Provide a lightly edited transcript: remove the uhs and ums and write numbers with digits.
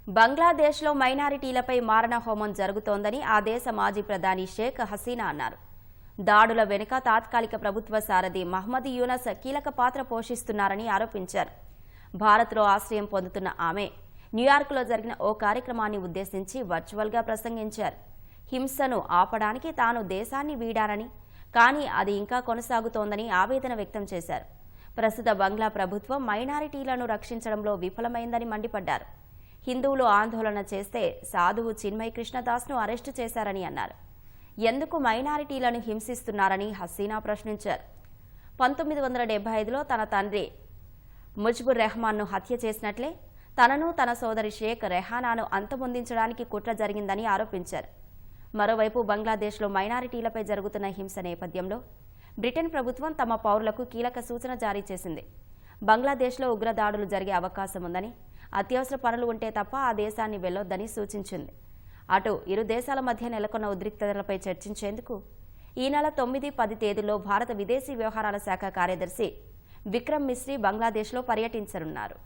బంగ్లాదేశ్లో మైనారిటీలపై మారణ హోమం జరుగుతోందని ఆ దేశ మాజీ ప్రధాని షేక్ హసీనా అన్నారు. దాడుల వెనుక తాత్కాలిక ప్రభుత్వ సారథి మహ్మద్ యూనస్ కీలక పాత్ర పోషిస్తున్నారని ఆరోపించారు. భారత్లో ఆశ్రయం పొందుతున్న ఆమె న్యూయార్క్లో జరిగిన ఓ కార్యక్రమాన్ని ఉద్దేశించి వర్చువల్గా ప్రసంగించారు. హింసను ఆపడానికి తాను దేశాన్ని వీడానని, కానీ అది ఇంకా కొనసాగుతోందని ఆవేదన వ్యక్తం చేశారు. ప్రస్తుత బంగ్లా ప్రభుత్వం మైనారిటీలను రక్షించడంలో విఫలమైందని మండిపడ్డారు. హిందువులు ఆందోళన చేస్తే సాధువు చిన్మయ్ కృష్ణదాస్ను అరెస్టు చేశారని అన్నారు. ఎందుకు మైనారిటీలను హింసిస్తున్నారని హసీనా ప్రశ్నించారు. 1975లో తన తండ్రి ముజిబుర్ రెహమాన్ను హత్య చేసినట్లే తనను తన సోదరి షేక్ రెహానాను అంతమొందించడానికి కుట్ర జరిగిందని ఆరోపించారు. మరోవైపు బంగ్లాదేశ్లో మైనారిటీలపై జరుగుతున్న హింస నేపథ్యంలో బ్రిటన్ ప్రభుత్వం తమ పౌరులకు కీలక సూచన జారీ చేసింది. బంగ్లాదేశ్లో ఉగ్రదాడులు జరిగే అవకాశం ఉందని, అత్యవసర పనులు ఉంటే తప్ప ఆ దేశాన్ని వెళ్లొద్దని సూచించింది. అటు ఇరు దేశాల మధ్య నెలకొన్న ఉద్రిక్తతలపై చర్చించేందుకు ఈ నెల 9, 10 తేదీల్లో భారత విదేశీ వ్యవహారాల శాఖ కార్యదర్శి విక్రమ్ మిశ్రీ బంగ్లాదేశ్లో పర్యటించనున్నారు.